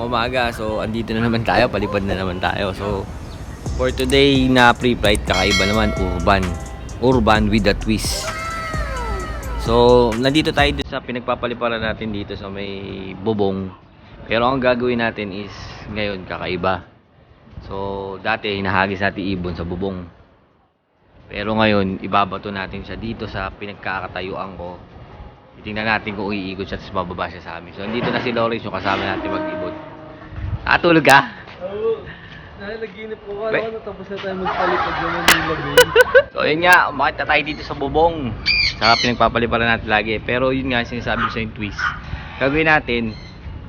Magandang umaga. So, andito na naman tayo. Palipad na naman tayo. So, for today na pre-flight, kakaiba naman, urban with a twist. So, nandito tayo sa pinagpapaliparan natin dito sa may bubong. Pero ang gagawin natin is, ngayon, kakaiba. So, dati, hinahagis natin ibon sa bubong. Pero ngayon, ibabato natin siya dito sa pinagkakatayuan ko. Tingnan natin kung iikot siya, tapos bababa siya sa amin. So, nandito na si Lawrence, yung kasama natin mag-ibon. Tulog ka? Oo. Nalaginip ko. Kala ko tapos na tayo magpalipad naman yung labi. So, yun nga. Umakit na tayo dito sa bubong. Sa pinagpapaliparan natin lagi. Pero yun nga, sinasabi ko sa yung twist. Gagawin natin,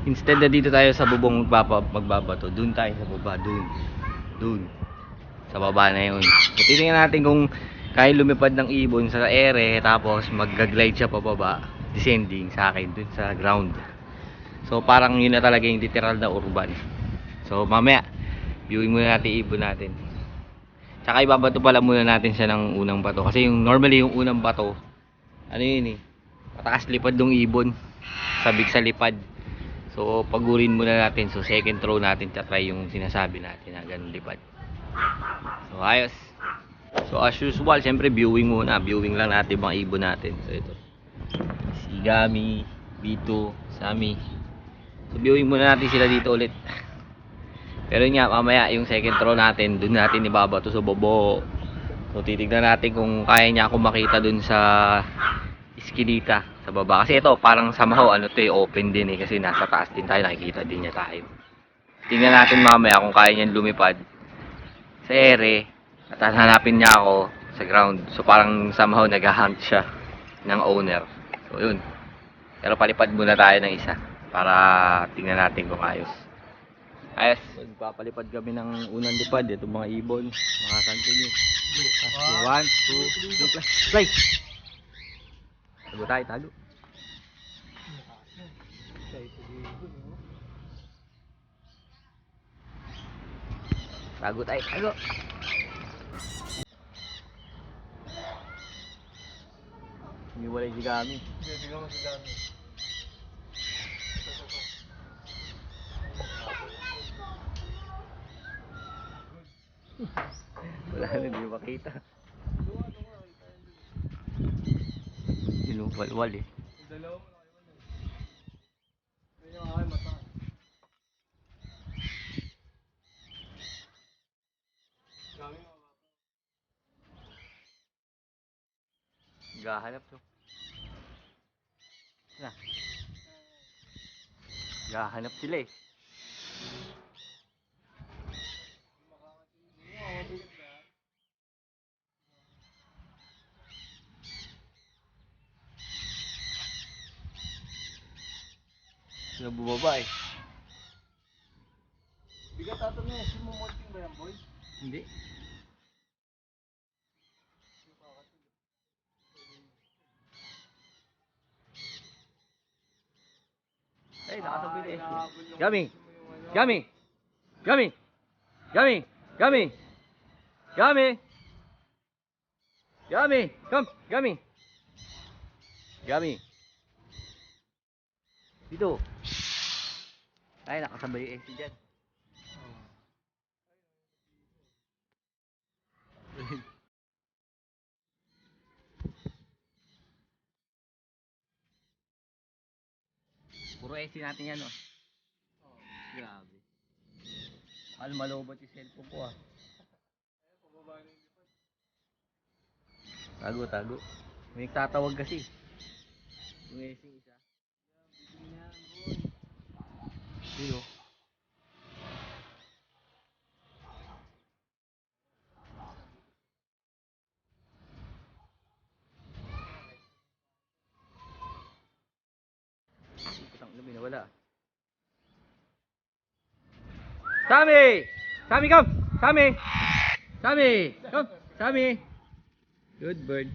instead na dito tayo sa bubong magbabato, dun tayo sa baba. Dun. Sa baba na yun. So, titingnan natin kung kaya lumipad ng ibon sa ere, tapos mag-glide siya pababa, descending sa akin, dun sa ground. So, parang yun na talaga yung literal na urban. So, mamaya, viewing muna natin ibon natin. Tsaka ibabato pala muna natin siya ng unang bato. Kasi yung normally yung unang bato, ano yun mataas lipad ng ibon. Sabik sa lipad. So, pagurin muna natin. So, second throw natin, try yung sinasabi natin na ganun lipad. So, ayos. So, as usual, syempre viewing muna. Viewing lang natin mga ibon natin. So, ito. Si Gami, Bito, Sammy. So, viewing muna natin sila dito ulit. Pero nga, mamaya yung second throw natin, dun natin ibabato sa bobo. So, titignan natin kung kaya niya ako makita dun sa iskinita, sa baba. Kasi ito, parang somehow, open din kasi nasa taas din tayo, nakikita din niya tayo. Tingnan natin mamaya kung kaya niyan lumipad sa ere, at hanapin niya ako sa ground. So, parang somehow nag-hunt siya ng owner. So, yun. Pero palipad muna tayo ng isa para tingnan natin kung ayos. Ayos. Magpapalipad kami ng unang lipad. Ito mga ibon. Mga continue. 1, 2, 3, play! Tago tayo, tago. Tago tayo, tago. Umiwalay si Gami. Tingnan mo si Gami. Wala na, hindi makita. Inuwal-wal eh. Dalawa mo na kayo na. Kaya yung aking mata. Gami mo ba? Gahanap to. Gahanap sila eh. Sila bumaba eh. Bigat ato na eh. Sumumonting ba yan, boy? Hindi. Ay, nakasabay na eh. Gami! Gami! Gami! Gami! Gami! Gami! Gami! Come! Gami! Gami! Dito! Ay, nakasabay eh si dyan. Puro SC natin yan, oh. Grabe. Malobot yung cellphone ko, ah. Tago, tago. May nagtatawag kasi. Yung SC isa. Dito. Putang ina, nawala. Sammy! Sammy, come! Sammy! Sammy! Come! Sammy! Good bird.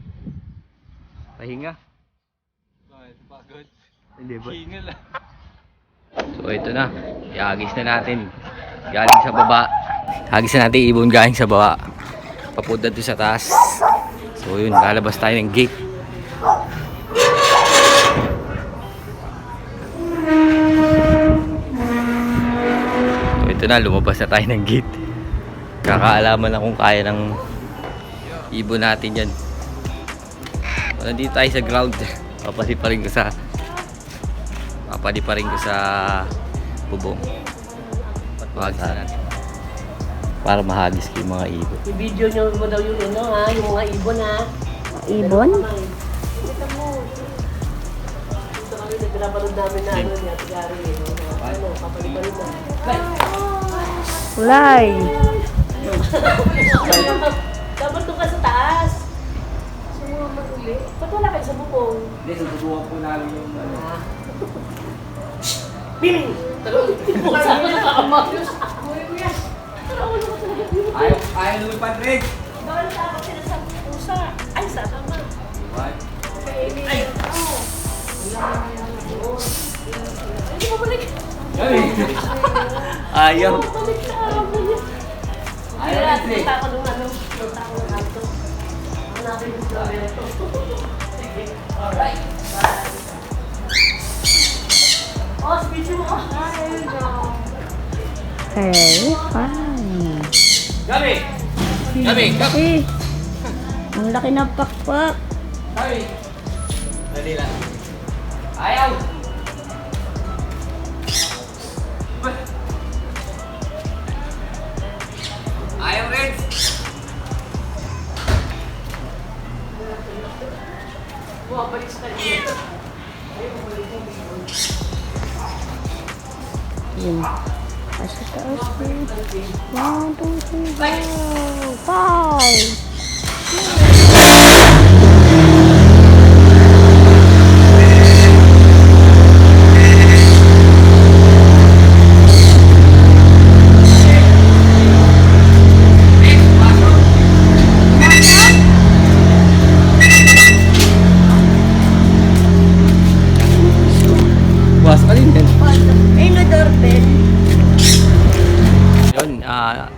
Pahinga. Bakit? Pagod. Hindi ba? Hingal ah. So ito na. Ihagis na natin. Galing sa baba. Hagis na natin ibon galing sa baba. Papunta doon sa taas. So yun, lalabas tayo ng gate. Ito na, lumabas na tayo ng gate. Kakaalaman na kung kaya ng ibon natin yan. So, nandito tayo sa ground. Papali pa rin ko sa bubong. Mahagis na natin. Para mahagis ko yung mga ibon. I-video nyo mo daw yung ha, yung mga ibon ha. Ibon? Kita mo. Dito kami naglabarod namin na ano niya, tigari papaliparin na. Ulay. Dapat doon ka sa taas. Sumama ulit. Ba't wala kayo sa bubong? Hindi, susubukan po namin yung ano. Bing! Talagang pusa ko nakakamayos. Ayaw lumipad rin. Bawal takot sila sa pusa. Ay, sa tama. What? Ay! Ay, bumalik. Ayaw. Bumalik na araw na niya. Ayaw Kaya, rin. punta ko nung ano. Punta ko nung ato. Hanapin yung strawberry to. Sige. Alright. Bye. Oh, speech mo. Ay, no. Okay, fine. Gabi! Gabi! Eh, ang laki ng pakpak. Gabi! Dali lang. Ayaw! Ayaw rin! Bumabalik sa kanya. Yun. Asa taas eh. 1, 2, 3, go! 5! Bukas pa rin yan. Ay, no doorbell. Yun,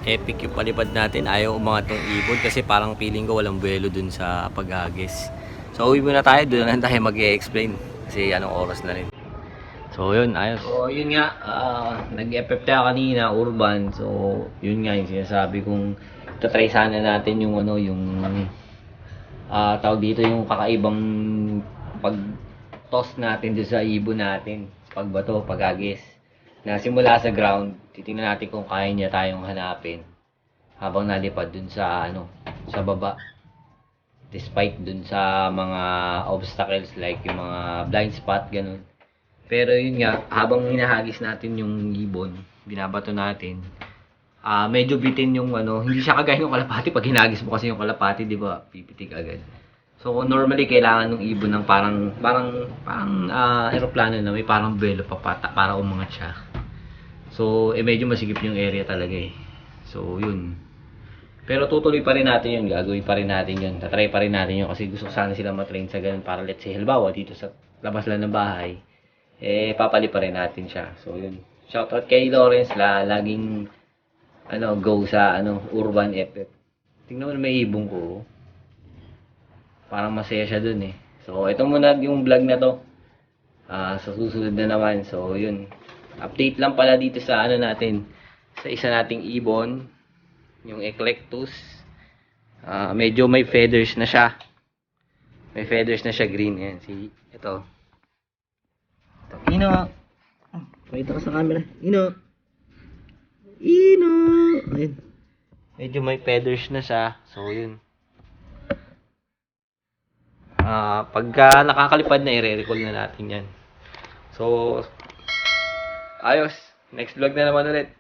epic yung palipad natin. Ayaw umangat tong ibon kasi parang feeling ko walang buwelo dun sa paghagis. So uwi muna tayo, doon na lang tayo mag-e-explain kasi anong oras na rin. So yun, ayos. So yun nga, nag-FF tayo kanina, urban. So yun nga yung sinasabi kong tatry sana natin yung ano, yung tawag dito yung kakaibang pag-toss natin dun sa ibon natin. Pagbato, paghagis. Na simula sa ground, titingnan natin kung kaya niya tayong hanapin habang nalipad dun sa ano, sa baba. Despite dun sa mga obstacles like yung mga blind spot, ganun. Pero yun nga, habang hinahagis natin yung ibon, binabato natin, medyo bitin yung ano, hindi siya kagaya ng kalapati. Pag hinagis mo kasi yung kalapati, di ba, pipitik agad. So normally kailangan ng ibon ng parang eroplano na may parang belo para umangat siya. So medyo masigip yung area talaga eh. So yun. Pero tutuloy pa rin natin yun, gagawin pa rin natin yun. Tatry pa rin natin yun kasi gusto ko sana sila matrain sa ganun para let's say halimbawa dito sa labas lang ng bahay, papali pa rin natin siya. So yun. Shoutout kay Lawrence laging go sa Urban FF. Tingnan mo na may ibong ko. Parang masaya siya dun eh. So, ito muna yung vlog na to. Sa susunod na naman. So, yun. Update lang pala dito sa natin. Sa isa nating ibon. Yung Eclectus. Medyo may feathers na siya. May feathers na siya green. Yan. Ito. Ino. Pakita ka sa camera. Ino. Ayun. Medyo may feathers na siya. So, yun. Pagka nakakalipad na, i-recall na natin yan. So, ayos. Next vlog na naman ulit.